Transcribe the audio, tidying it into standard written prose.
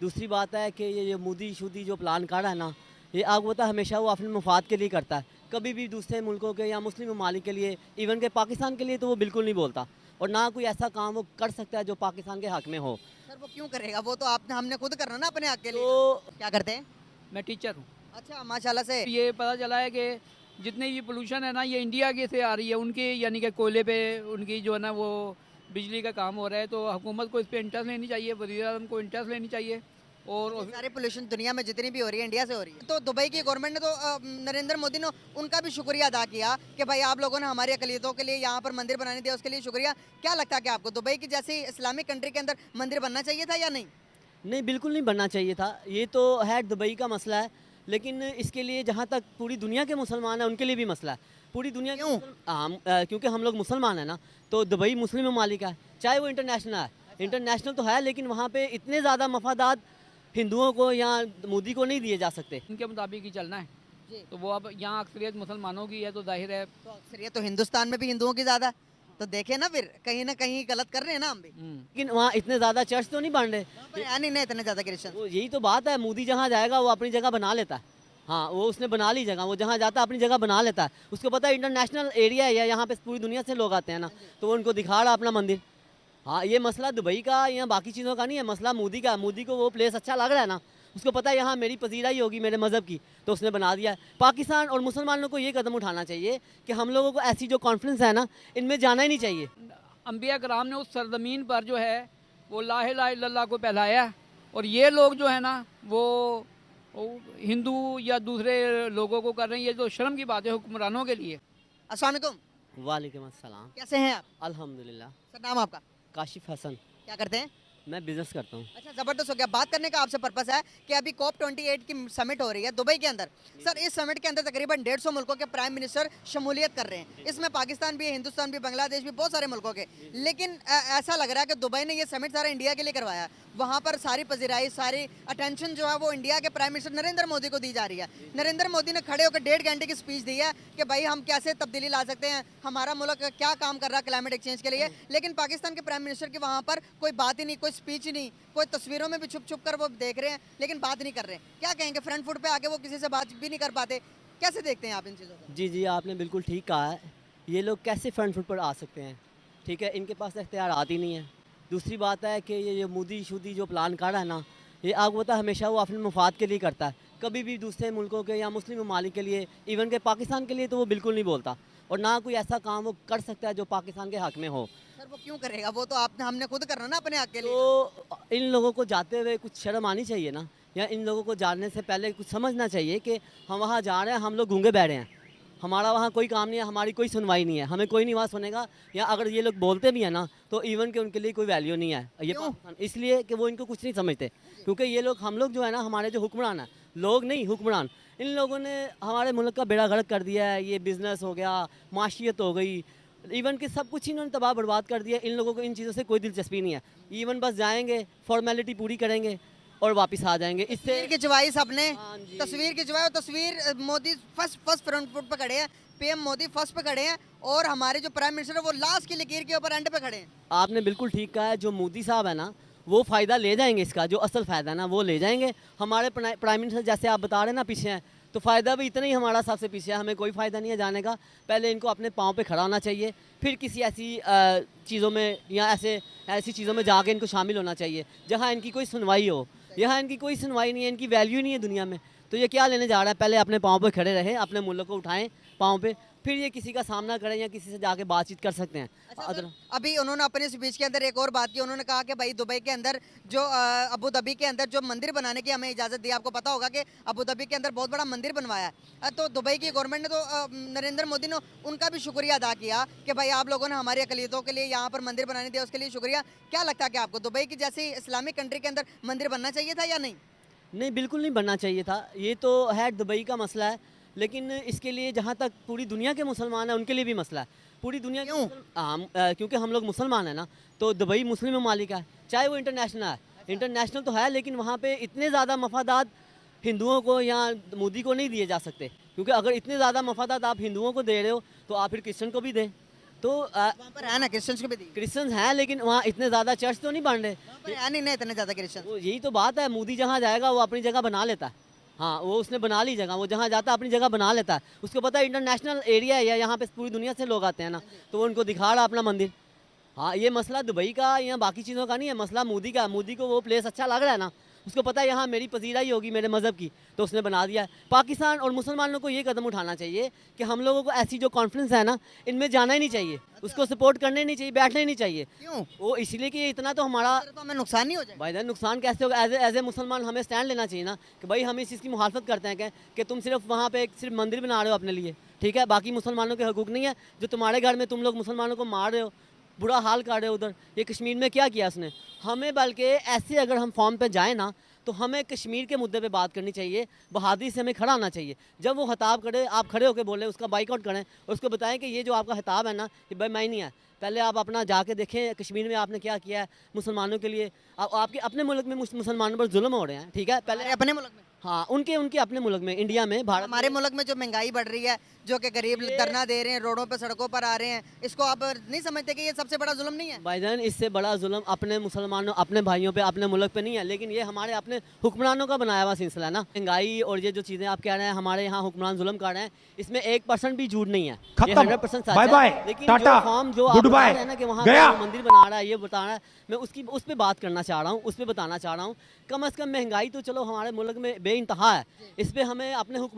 दूसरी बात है कि ये मोदी शूदी जो प्लान कर रहा है ना, ये आपको पता है हमेशा वो अपने मुफाद के लिए करता है। कभी भी दूसरे मुल्कों के या मुस्लिम ममालिक के लिए, इवन के पाकिस्तान के लिए तो वो बिल्कुल नहीं बोलता, और ना कोई ऐसा काम वो कर सकता है जो पाकिस्तान के हक में हो। सर वो क्यों करेगा? वो तो आपने हमने खुद करना ना अपने हक के लिए। तो क्या करते हैं? मैं टीचर हूँ। अच्छा, माशाल्लाह से। ये पता चला है कि जितने ये पोल्यूशन है ना, ये इंडिया के से आ रही है, उनके यानी कि कोयले पे उनकी जो है ना वो बिजली का काम हो रहा है, तो हुकूमत को इस पर इंटरेस्ट लेनी चाहिए, वज़ीर आज़म को इंटरेस्ट लेनी चाहिए। और सारे पोल्यूशन दुनिया में जितनी भी हो रही है इंडिया से हो रही है। तो दुबई की गवर्नमेंट ने तो नरेंद्र मोदी ने उनका भी शुक्रिया अदा किया कि भाई आप लोगों ने हमारी अकलियतों के लिए यहाँ पर मंदिर बनाने दिया, उसके लिए शुक्रिया। क्या लगता है कि आपको दुबई की जैसी इस्लामिक कंट्री के अंदर मंदिर बनना चाहिए था या नहीं? नहीं, बिल्कुल नहीं बनना चाहिए था। ये तो है दुबई का मसला है, लेकिन इसके लिए जहाँ तक पूरी दुनिया के मुसलमान हैं उनके लिए भी मसला है। पूरी दुनिया के क्यों? क्योंकि हम लोग मुसलमान हैं ना, तो दुबई मुस्लिम ममालिक है, चाहे वो इंटरनेशनल है। इंटरनेशनल तो है, लेकिन वहाँ पे इतने ज़्यादा मफादात हिंदुओं को या मोदी को नहीं दिए जा सकते। उनके मुताबिक ही चलना है। जी। तो वो अब यहाँ अक्सरियत मुसलमानों की है, तो जाहिर है। तो अक्सरियत तो हिंदुस्तान में भी हिंदुओं की ज्यादा, तो देखे ना फिर कहीं ना कहीं गलत कर रहे हैं ना हम भी। लेकिन वहाँ इतने ज़्यादा चर्च तो नहीं बन रहे। पर है नहीं ना इतने ज्यादा क्रिश्चियन। वो यही तो बात है, मोदी जहाँ जाएगा वो अपनी जगह बना लेता है। हाँ, वो उसने बना ली जगह, वो जहाँ जाता है अपनी जगह बना लेता है। उसको पता है इंटरनेशनल एरिया है, यहाँ पे पूरी दुनिया से लोग आते हैं ना, तो वो उनको दिखा रहा अपना मंदिर। हाँ, ये मसला दुबई का या बाकी चीज़ों का नहीं है, मसला मोदी का। मोदी को वो प्लेस अच्छा लग रहा है ना, उसको पता है यहाँ मेरी पजीराई होगी मेरे मज़हब की, तो उसने बना दिया है। पाकिस्तान और मुसलमानों को ये कदम उठाना चाहिए कि हम लोगों को ऐसी जो कॉन्फ्रेंस है ना, इनमें जाना ही नहीं चाहिए। अम्बिया कराम ने उस सरजमीन पर जो है वो ला इलाहा इल्लल्लाह को फैलाया है, और ये लोग जो है ना वो हिंदू या दूसरे लोगों को कर रहे हैं। ये तो शर्म की बात है हुक्मरानों के लिए। अस्सलाम वालेकुम। वालेकुम अस्सलाम। कैसे हैं आप? अल्हम्दुलिल्लाह। सर नाम आपका? काशिफ हसन। क्या करते हैं? मैं बिज़नेस करता हूँ। अच्छा, जबरदस्त हो गया। बात करने का आपसे पर्पस है कि अभी COP28 की समिट हो रही है दुबई के अंदर। सर इस समिट के अंदर तकरीबन 150 मुल्कों के प्राइम मिनिस्टर शमूलियत कर रहे हैं। इसमें पाकिस्तान भी है, हिंदुस्तान भी, बांग्लादेश भी, बहुत सारे मुल्कों के। लेकिन ऐसा लग रहा है कि दुबई ने ये समिट सारा इंडिया के लिए करवाया है। वहाँ पर सारी पजीराई, सारी अटेंशन जो है वो इंडिया के प्राइम मिनिस्टर नरेंद्र मोदी को दी जा रही है। नरेंद्र मोदी ने खड़े होकर 1.5 घंटे की स्पीच दी है कि भाई हम कैसे तब्दीली ला सकते हैं, हमारा मुल्क क्या काम कर रहा है क्लाइमेट एक्सचेंज के लिए। लेकिन पाकिस्तान के प्राइम मिनिस्टर की वहाँ पर कोई बात ही नहीं, कोई स्पीच ही नहीं, कोई तस्वीरों में भी छुप छुप कर वो देख रहे हैं लेकिन बात नहीं कर रहे हैं। क्या कहेंगे, फ्रंट फुट पे आके वो किसी से बात भी नहीं कर पाते। कैसे देखते हैं आप इन चीज़ों को? जी जी, आपने बिल्कुल ठीक कहा है। ये लोग कैसे फ्रंट फुट पर आ सकते हैं? ठीक है, इनके पास इख्तियारात ही नहीं है। दूसरी बात है कि ये मोदी शूदी जो प्लान कर रहा है ना, ये आपको पता है हमेशा वो अपने मुफाद के लिए करता है। कभी भी दूसरे मुल्कों के या मुस्लिम ममालिक के लिए, इवन के पाकिस्तान के लिए तो वो बिल्कुल नहीं बोलता, और ना कोई ऐसा काम वो कर सकता है जो पाकिस्तान के हक में हो। सर वो क्यों करेगा? वो तो आपने हमने खुद करना ना अपने हक के लिए। तो इन लोगों को जाते हुए कुछ शर्म आनी चाहिए ना, या इन लोगों को जाने से पहले कुछ समझना चाहिए कि हम वहाँ जा रहे हैं, हम लोग गूंगे बैठे हैं, हमारा वहाँ कोई काम नहीं है, हमारी कोई सुनवाई नहीं है, हमें कोई नहीं वहाँ सुनेगा। या अगर ये लोग बोलते भी हैं ना, तो इवन के उनके लिए कोई वैल्यू नहीं है। ये पाकिस्तान इसलिए कि वो इनको कुछ नहीं समझते, क्योंकि ये लोग, हम लोग जो है ना, हमारे जो हुक्मरान है, लोग नहीं हुक्मरान, इन लोगों ने हमारे मुल्क का बेड़ा गर्क कर दिया है। ये बिज़नेस हो गया, माशियत हो गई, इवन कि सब कुछ इन्होंने तबाह बर्बाद कर दिया। इन लोगों को इन चीज़ों से कोई दिलचस्पी नहीं है। इवन बस जाएंगे, फॉर्मेलिटी पूरी करेंगे और वापस आ जाएंगे। इससे तस्वीर खिंचवाई सबने, हाँ जी। तस्वीर खिंचवाई और तस्वीर मोदी फर्स्ट फ्रंट फुट पे खड़े हैं, PM मोदी फर्स्ट पे खड़े हैं और हमारे जो प्राइम मिनिस्टर है वो लास्ट की लकीर के ऊपर एंड पे खड़े हैं। आपने बिल्कुल ठीक कहा है। जो मोदी साहब है ना, वो फ़ायदा ले जाएंगे, इसका जो असल फ़ायदा है ना वो ले जाएंगे। हमारे प्राइम मिनिस्टर जैसे आप बता रहे हैं ना पीछे हैं, तो फ़ायदा भी इतना ही हमारा सबसे पीछे है, हमें कोई फ़ायदा नहीं है जाने का। पहले इनको अपने पाँव पे खड़ा होना चाहिए, फिर किसी ऐसी चीज़ों में या ऐसी चीज़ों में जाके इनको शामिल होना चाहिए जहाँ इनकी कोई सुनवाई हो। यहाँ इनकी कोई सुनवाई नहीं है, इनकी वैल्यू नहीं है दुनिया में, तो ये क्या लेने जा रहा है? पहले अपने पाँव पे खड़े रहे, अपने मुल्क को उठाएं पाँव पे, फिर ये किसी का सामना करें या किसी से जाके बातचीत कर सकते हैं। अच्छा सर, अभी उन्होंने अपने स्पीच के अंदर एक और बात की। उन्होंने कहा कि भाई दुबई के अंदर जो अबू धाबी के अंदर जो मंदिर बनाने की हमें इजाज़त दी। आपको पता होगा कि अबू धाबी के अंदर बहुत बड़ा मंदिर बनवाया है। तो दुबई की गवर्नमेंट ने तो नरेंद्र मोदी ने उनका भी शुक्रिया अदा किया कि भाई आप लोगों ने हमारी अकलियतों के लिए यहाँ पर मंदिर बनाने दिया, उसके लिए शुक्रिया। क्या लगता है कि आपको दुबई की जैसी इस्लामिक कंट्री के अंदर मंदिर बनना चाहिए था या नहीं? नहीं, बिल्कुल नहीं बनना चाहिए था। ये तो है दुबई का मसला है, लेकिन इसके लिए जहाँ तक पूरी दुनिया के मुसलमान हैं उनके लिए भी मसला है। पूरी दुनिया के क्यों? क्योंकि हम लोग मुसलमान हैं ना, तो दुबई मुस्लिम ममालिक है, चाहे वो इंटरनेशनल है। इंटरनेशनल तो है, लेकिन वहाँ पे इतने ज़्यादा मफादात हिंदुओं को या मोदी को नहीं दिए जा सकते, क्योंकि अगर इतने ज़्यादा मफादात आप हिंदुओं को दे रहे हो तो आप फिर क्रिश्चन को भी दें। तो वहाँ पर है ना क्रिश्चियंस को भी दी, क्रिश्चियंस हैं लेकिन वहाँ इतने ज़्यादा चर्च तो नहीं बन रहे। वहाँ पर है नहीं ना इतने ज़्यादा क्रिश्चियन। वो यही तो बात है, मोदी जहाँ जाएगा वो अपनी जगह बना लेता है। हाँ, वो उसने बना ली जगह, वो जहाँ जाता है अपनी जगह बना लेता है। उसको पता है इंटरनेशनल एरिया है, यहाँ पे पूरी दुनिया से लोग आते हैं ना, तो वो उनको दिखा रहा अपना मंदिर। हाँ, ये मसला दुबई का या बाकी चीज़ों का नहीं है, मसला मोदी का। मोदी को वो प्लेस अच्छा लग रहा है ना, उसको पता है यहाँ मेरी पजीरा ही होगी मेरे मज़हब की, तो उसने बना दिया है। पाकिस्तान और मुसलमानों को ये कदम उठाना चाहिए कि हम लोगों को ऐसी जो कॉन्फ्रेंस है ना, इनमें जाना ही नहीं चाहिए, उसको सपोर्ट करने नहीं चाहिए, बैठना ही नहीं चाहिए। क्यों? वो इसलिए कि इतना तो हमारा तो हमें नुकसान नहीं हो जाएगा। भाई नुकसान कैसे होगा। एज ए मुसलमान हमें स्टैंड लेना चाहिए ना कि भाई हम इस चीज़ की मुखालफत करते हैं कि तुम सिर्फ वहाँ पे सिर्फ मंदिर बना रहे हो अपने लिए, ठीक है, बाकी मुसलमानों के हकूक़ नहीं है। जो तुम्हारे घर में तुम लोग मुसलमानों को मार रहे हो, बुरा हाल कर रहे हो उधर, ये कश्मीर में क्या किया उसने। हमें बल्कि ऐसे अगर हम फॉर्म पे जाएँ ना, तो हमें कश्मीर के मुद्दे पे बात करनी चाहिए, बहादुरी से हमें खड़ा होना चाहिए। जब वो खिताब करे, आप खड़े होकर बोले, उसका बाइकआउट करें और उसको बताएं कि ये जो आपका खिताब है ना, ये भाई मैं नहीं है। पहले आप अपना जाके देखें कश्मीर में आपने क्या किया है मुसलमानों के लिए। आपके अपने मुल्क में मुसलमानों पर जुल्म हो रहे हैं, ठीक है, पहले अपने मुल्क में, हाँ, उनके अपने मुल्क में, इंडिया में, भारत में। हमारे मुल्क में जो महंगाई बढ़ रही है, जो कि गरीब धरना दे रहे हैं, रोडों पे सड़कों पर आ रहे हैं, इसको आप नहीं समझते कि ये सबसे बड़ा जुल्म नहीं है? भाईजान, इससे बड़ा जुल्म अपने मुसलमानों, अपने भाइयों पे, अपने मुल्क पे नहीं है, लेकिन ये हमारे अपने हुक्मरानों का बनाया हुआ सिलसिला है ना। महंगाई और ये जो चीज़ें आप कह रहे हैं हमारे यहाँ हुक्मरान जुल्म कर रहे हैं, इसमें 1% भी झूठ नहीं है, ये खत्म। 100% सच बाय है। बाय, लेकिन टाटा, जो फॉर्म जो आप गुड बता बाय, रहे हैं ना कि वहाँ गया। पे मंदिर बना रहा है, ये बता रहा है, मैं उस पर बात करना चाह रहा हूँ, उस पर बताना चाह रहा हूँ। कम अज़ कम महंगाई तो चलो हमारे मुल्क में बेइंतहा है, इस पर हमें अपने हुक्मरान